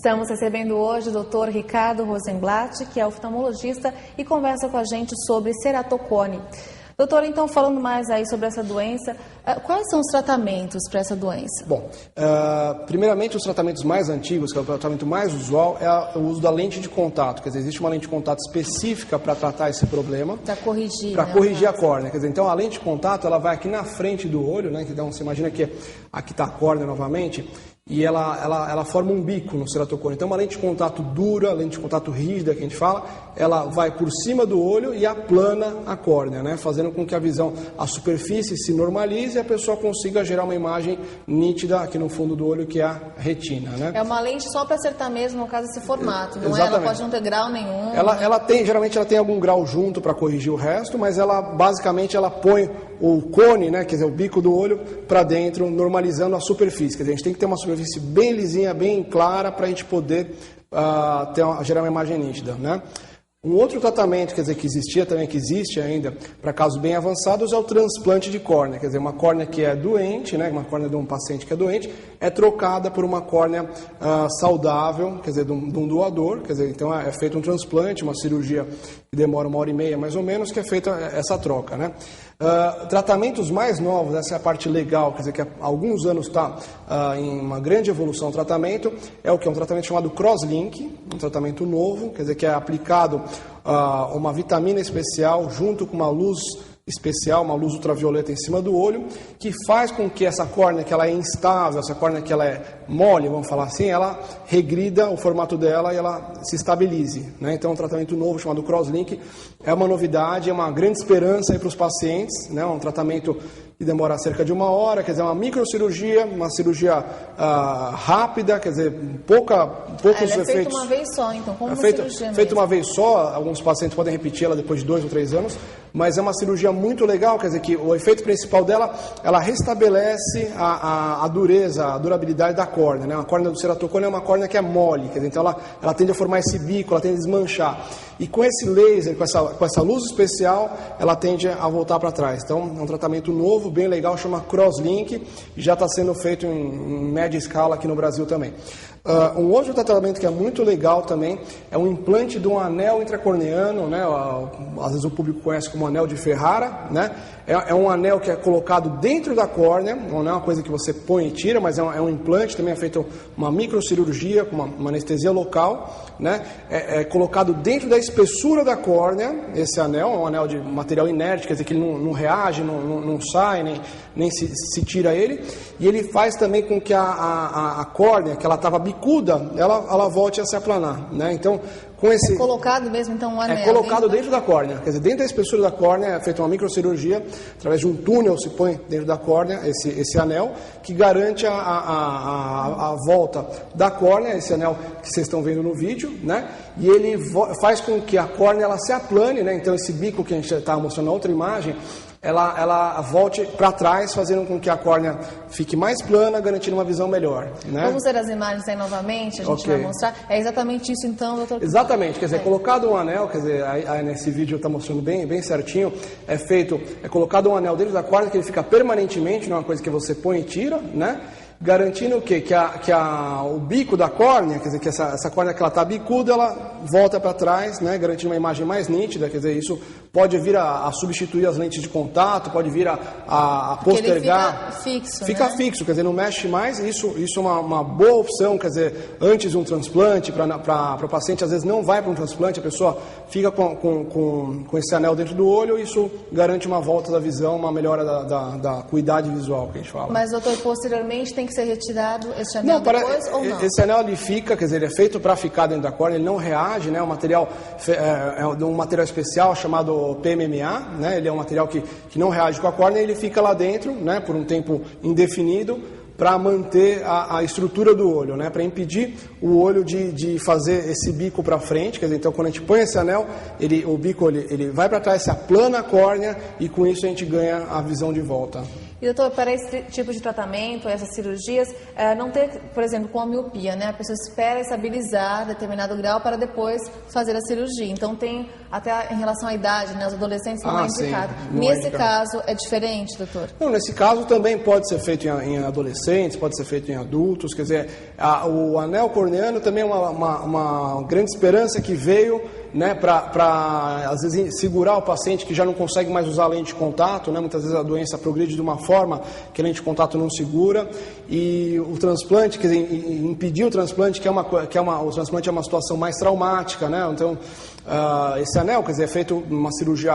Estamos recebendo hoje o Dr. Ricardo Rosenblatt, que é oftalmologista e conversa com a gente sobre ceratocone. Doutor, então, falando mais aí sobre essa doença, quais são os tratamentos para essa doença? Bom, primeiramente os tratamentos mais antigos, que é o tratamento mais usual, é o uso da lente de contato. Quer dizer, existe uma lente de contato específica para tratar esse problema. Para corrigir. Para corrigir a córnea. Quer dizer, então a lente de contato, ela vai aqui na frente do olho, né? Então você imagina que aqui está a córnea novamente, e ela forma um bico no ceratocone. Então uma lente de contato dura, lente de contato rígida, que a gente fala, ela vai por cima do olho e aplana a córnea, né? Fazendo com que a visão, a superfície se normalize e a pessoa consiga gerar uma imagem nítida aqui no fundo do olho, que é a retina, né? É uma lente só para acertar mesmo, no caso, esse formato, não Exatamente. é? Ela pode não ter grau nenhum. Geralmente ela tem algum grau junto para corrigir o resto, mas basicamente ela põe o cone, né, quer dizer, o bico do olho para dentro, normalizando a superfície. Quer dizer, a gente tem que ter uma superfície bem lisinha, bem clara, para a gente poder gerar uma imagem nítida, né? Um outro tratamento, quer dizer, que existia também, que existe ainda, para casos bem avançados, é o transplante de córnea. Quer dizer, uma córnea que é doente, né, uma córnea de um paciente que é doente, é trocada por uma córnea saudável, quer dizer, de um doador. Quer dizer, então é feito um transplante, uma cirurgia que demora 1h30 mais ou menos, que é feita essa troca, né? Tratamentos mais novos, essa é a parte legal, quer dizer, que há alguns anos está em uma grande evolução o tratamento, é o que é um tratamento chamado crosslink, um tratamento novo, quer dizer, que é aplicado uma vitamina especial junto com uma luz especial, uma luz ultravioleta em cima do olho, que faz com que essa córnea que ela é instável, essa córnea que ela é mole, vamos falar assim, ela regrida o formato dela e ela se estabilize, né? Então, um tratamento novo chamado crosslink é uma novidade, é uma grande esperança para os pacientes, né? Um tratamento que demora cerca de 1 hora, quer dizer, uma microcirurgia, uma cirurgia rápida, quer dizer, poucos efeitos. É feito uma vez só, então, como uma cirurgia feito uma vez só, alguns pacientes podem repetir ela depois de 2 ou 3 anos, mas é uma cirurgia muito legal, quer dizer, que o efeito principal dela, ela restabelece a dureza, a durabilidade da córnea, né? A córnea do ceratocone é uma córnea que é mole, quer dizer, então ela tende a formar esse bico, ela tende a desmanchar. E com esse laser, com essa luz especial, ela tende a voltar para trás. Então, é um tratamento novo, bem legal, chama crosslink, e já está sendo feito em média escala aqui no Brasil também. Um outro tratamento que é muito legal também é o implante de um anel intracorneano, né? Às vezes o público conhece como anel de Ferrara, né? É um anel que é colocado dentro da córnea, não é uma coisa que você põe e tira, mas é um implante, também é feito uma microcirurgia com uma anestesia local, né? É colocado dentro da espessura da córnea, esse anel, é um anel de material inerte, quer dizer que ele não reage, não sai, nem se tira ele, e ele faz também com que a córnea, que ela estava bicuda, ela volte a se aplanar, né? Então, com esse... É colocado mesmo, então, um anel? É colocado dentro da córnea, quer dizer, dentro da espessura da córnea é feita uma microcirurgia, através de um túnel se põe dentro da córnea esse anel, que garante a volta da córnea, esse anel que vocês estão vendo no vídeo, né? E ele faz com que a córnea ela se aplane, né? Então esse bico que a gente está mostrando na outra imagem, ela volte para trás, fazendo com que a córnea fique mais plana, garantindo uma visão melhor, né? Vamos ver as imagens aí novamente, a gente vai mostrar. É exatamente isso então, doutor? Exatamente, quer dizer, colocado um anel, quer dizer, aí nesse vídeo está mostrando bem certinho, é colocado um anel dentro da córnea que ele fica permanentemente, não é uma coisa que você põe e tira, né? Garantindo o quê? Que o bico da córnea, quer dizer, que essa córnea que ela está bicuda, ela volta para trás, né? Garantindo uma imagem mais nítida, quer dizer, isso pode vir a substituir as lentes de contato, pode vir a postergar. Ele fica fixo, Fica né? fixo, quer dizer, não mexe mais, isso é uma boa opção, quer dizer, antes de um transplante, para o paciente, às vezes não vai para um transplante, a pessoa fica com esse anel dentro do olho, isso garante uma volta da visão, uma melhora da acuidade visual, que a gente fala. Mas, doutor, posteriormente tem que ser retirado esse anel depois ou não? Esse anel ele fica, quer dizer, ele é feito para ficar dentro da córnea, ele não reage, né? O material é um material especial chamado PMMA, né? Ele é um material que não reage com a córnea, ele fica lá dentro, né? Por um tempo indefinido, para manter a estrutura do olho, né? Para impedir o olho de fazer esse bico para frente, quer dizer, então quando a gente põe esse anel, o bico ele vai para trás, se aplana a córnea e com isso a gente ganha a visão de volta. E, doutor, para esse tipo de tratamento, essas cirurgias, não ter, por exemplo, com a miopia, né? A pessoa espera estabilizar determinado grau para depois fazer a cirurgia. Então, tem até em relação à idade, né? Os adolescentes não é indicado. Nesse caso, é diferente, doutor? Não, nesse caso também pode ser feito em adolescentes, pode ser feito em adultos. Quer dizer, o anel corneano também é uma grande esperança que veio, né, para às vezes segurar o paciente que já não consegue mais usar a lente de contato, né? Muitas vezes a doença progride de uma forma que a lente de contato não segura, e o transplante, quer dizer, impedir o transplante, o transplante é uma situação mais traumática, né? Então, esse anel, quer dizer, é feito uma cirurgia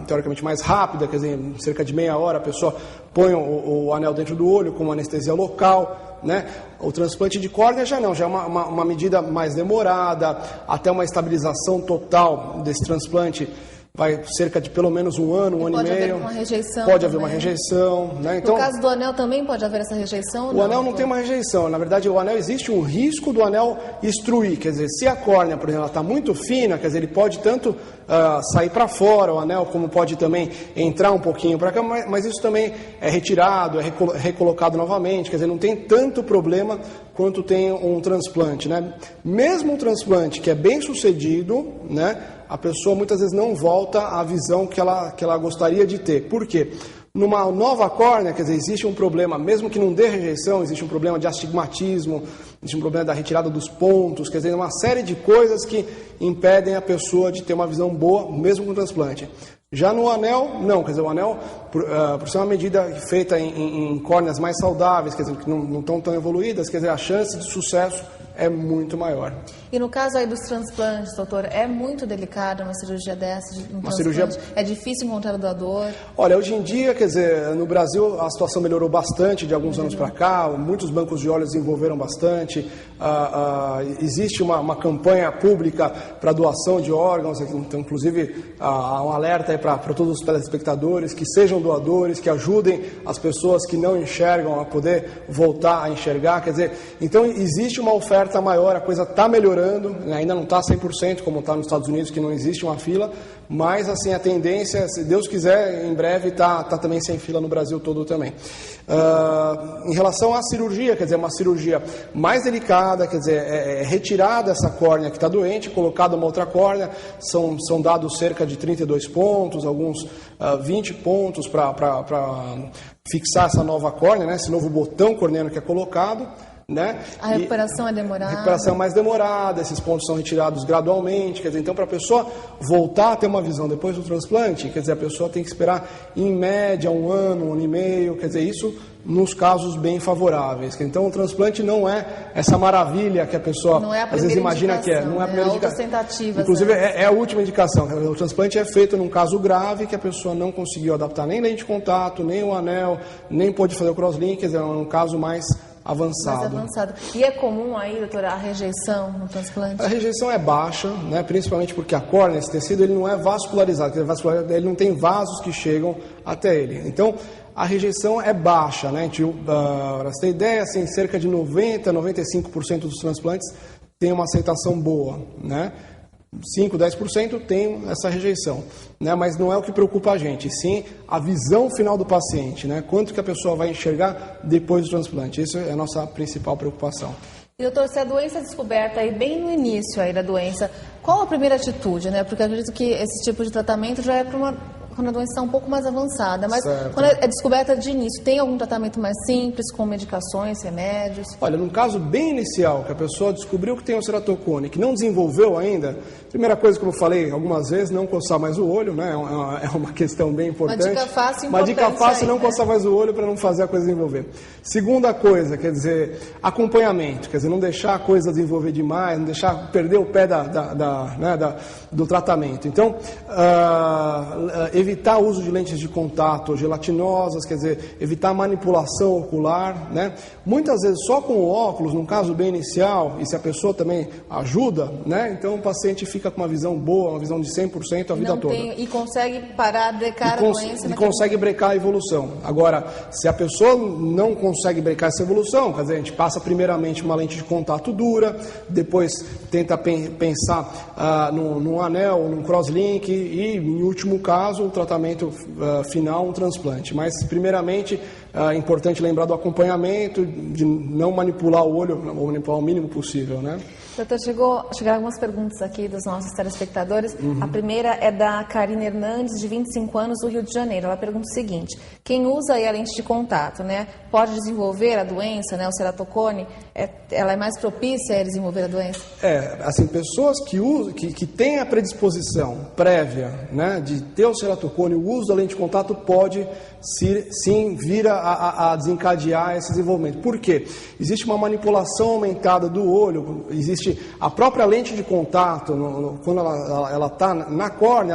teoricamente mais rápida, quer dizer, em cerca de meia hora a pessoa põe o anel dentro do olho com uma anestesia local, né? O transplante de córnea já não, já é uma medida mais demorada, até uma estabilização total desse transplante vai cerca de pelo menos um ano e meio. Pode haver uma rejeição. Pode haver uma rejeição, né? Então, no caso do anel também pode haver essa rejeição? O anel não tem uma rejeição. Na verdade, o anel, existe um risco do anel extruir. Quer dizer, se a córnea, por exemplo, está muito fina, quer dizer, ele pode tanto sair para fora, o anel, como pode também entrar um pouquinho para cá, mas isso também é retirado, é recolocado novamente. Quer dizer, não tem tanto problema quanto tem um transplante, né? Mesmo um transplante que é bem sucedido, né? A pessoa muitas vezes não volta à visão que ela gostaria de ter. Por quê? Numa nova córnea, quer dizer, existe um problema, mesmo que não dê rejeição, existe um problema de astigmatismo, existe um problema da retirada dos pontos, quer dizer, uma série de coisas que impedem a pessoa de ter uma visão boa, mesmo com transplante. Já no anel, não, quer dizer, o anel, por ser uma medida feita em córneas mais saudáveis, quer dizer, que não estão tão evoluídas, quer dizer, a chance de sucesso é muito maior. E no caso aí dos transplantes, doutor, é muito delicado uma cirurgia dessa? É difícil encontrar o doador? Olha, hoje em dia, quer dizer, no Brasil a situação melhorou bastante de alguns anos para cá, muitos bancos de olhos desenvolveram bastante, existe uma campanha pública para doação de órgãos, então, inclusive há um alerta aí para todos os telespectadores que sejam doadores, que ajudem as pessoas que não enxergam a poder voltar a enxergar, quer dizer, então existe uma oferta maior, a coisa está melhorando, ainda não está 100% como está nos Estados Unidos, que não existe uma fila, mas assim a tendência, se Deus quiser, em breve está também sem fila no Brasil todo também. Em relação à cirurgia, quer dizer, uma cirurgia mais delicada, quer dizer, é retirada essa córnea que está doente, colocada uma outra córnea, são dados cerca de 32 pontos, alguns 20 pontos para fixar essa nova córnea, né, esse novo botão corneano que é colocado. Né? A recuperação é demorada? A recuperação é mais demorada, esses pontos são retirados gradualmente, quer dizer, então para a pessoa voltar a ter uma visão depois do transplante, quer dizer, a pessoa tem que esperar em média um ano e meio, quer dizer, isso nos casos bem favoráveis. Então o transplante não é essa maravilha que a pessoa às vezes imagina que é. Não é a primeira indicação. Inclusive é a última indicação. O transplante é feito num caso grave que a pessoa não conseguiu adaptar nem lente de contato, nem o anel, nem pôde fazer o crosslink, quer dizer, é um caso mais avançado. E é comum aí, doutora, a rejeição no transplante? A rejeição é baixa, né, principalmente porque a córnea, esse tecido, ele não é vascularizado, ele não tem vasos que chegam até ele. Então, a rejeição é baixa, né? Para você ter ideia, assim, cerca de 95% dos transplantes tem uma aceitação boa, né? 5, 10% tem essa rejeição, né? Mas não é o que preocupa a gente, sim a visão final do paciente, né? Quanto que a pessoa vai enxergar depois do transplante, isso é a nossa principal preocupação. E doutor, se a doença é descoberta aí bem no início aí da doença, qual a primeira atitude, né? Porque eu acredito que esse tipo de tratamento já é para quando a doença está um pouco mais avançada, mas certo. Quando é descoberta de início, tem algum tratamento mais simples, com medicações, remédios? Olha, num caso bem inicial, que a pessoa descobriu que tem o ceratocone, que não desenvolveu ainda, primeira coisa, como eu falei algumas vezes, não coçar mais o olho, né? É uma questão bem importante. Uma dica fácil e importante. Uma dica fácil, não coçar mais o olho para não fazer a coisa desenvolver. Segunda coisa, quer dizer, acompanhamento, quer dizer, não deixar a coisa desenvolver demais, não deixar perder o pé do tratamento. Então, evitar o uso de lentes de contato gelatinosas, quer dizer, evitar manipulação ocular, né? Muitas vezes só com o óculos, num caso bem inicial, e se a pessoa também ajuda, né? Então o paciente fica com uma visão boa, uma visão de 100% a vida toda. E consegue parar, brecar a doença. E consegue brecar a evolução. Agora, se a pessoa não consegue brecar essa evolução, quer dizer, a gente passa primeiramente uma lente de contato dura, depois tenta pensar num anel, num crosslink e, em último caso, o tratamento final, um transplante. Mas, primeiramente, é importante lembrar do acompanhamento, de não manipular o olho, ou manipular o mínimo possível, né? Doutor, chegaram algumas perguntas aqui dos nossos telespectadores. A primeira é da Karine Hernandes, de 25 anos, do Rio de Janeiro. Ela pergunta o seguinte: quem usa aí a lente de contato, né, pode desenvolver a doença, né, o ceratocone? Ela é mais propícia a desenvolver a doença? Assim, pessoas que têm a predisposição prévia, né, de ter o ceratocone, o uso da lente de contato pode sim vir a desencadear esse desenvolvimento. Por quê? Existe uma manipulação aumentada do olho, existe a própria lente de contato, quando ela está na córnea,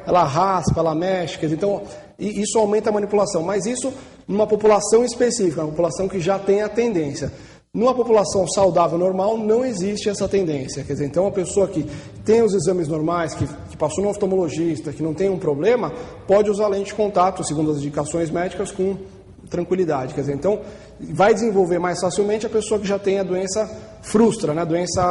ela raspa, ela mexe, quer dizer, então isso aumenta a manipulação, mas isso numa população específica, uma população que já tem a tendência. Numa população saudável normal não existe essa tendência, quer dizer, então a pessoa que tem os exames normais, que passou no oftalmologista, que não tem um problema, pode usar lente de contato, segundo as indicações médicas, com tranquilidade, quer dizer, então vai desenvolver mais facilmente a pessoa que já tem a doença frustra, né, doença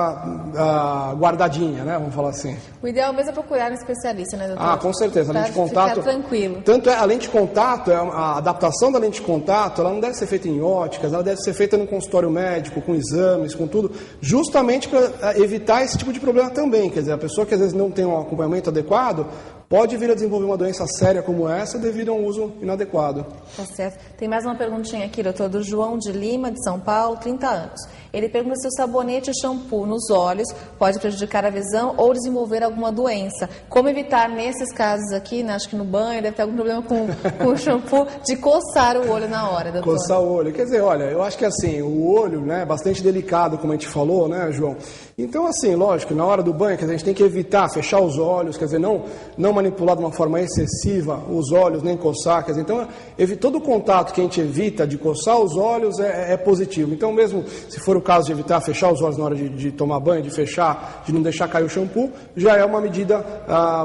guardadinha, né, vamos falar assim. O ideal mesmo é procurar um especialista, né, doutor? Com certeza, a lente de contato... Ficar tranquilo. Tanto a lente de contato, a adaptação da lente de contato, ela não deve ser feita em óticas, ela deve ser feita no consultório médico, com exames, com tudo, justamente para evitar esse tipo de problema também, quer dizer, a pessoa que às vezes não tem um acompanhamento adequado, pode vir a desenvolver uma doença séria como essa devido a um uso inadequado. Tá certo. Tem mais uma perguntinha aqui, doutor, do João de Lima, de São Paulo, 30 anos. Ele pergunta se o sabonete e shampoo nos olhos pode prejudicar a visão ou desenvolver alguma doença. Como evitar, nesses casos aqui, né, acho que no banho deve ter algum problema com o shampoo, de coçar o olho na hora, doutor? Coçar o olho. Quer dizer, olha, eu acho que assim, o olho, né, é bastante delicado, como a gente falou, né, João? Então, assim, lógico, na hora do banho, quer dizer, a gente tem que evitar fechar os olhos, quer dizer, não manipular de uma forma excessiva os olhos, nem coçar, quer dizer, então, todo o contato que a gente evita de coçar os olhos é positivo. Então, mesmo se for o caso de evitar fechar os olhos na hora de tomar banho, de não deixar cair o shampoo, já é uma medida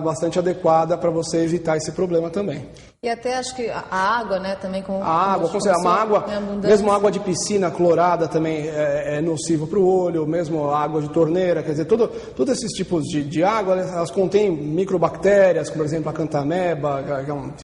bastante adequada para você evitar esse problema também. E até acho que a água, né, também com... A água, mesmo água de piscina clorada também é nociva para o olho, mesmo água de torneira, quer dizer, todos esses tipos de água, elas contêm microbactérias, como por exemplo a cantameba,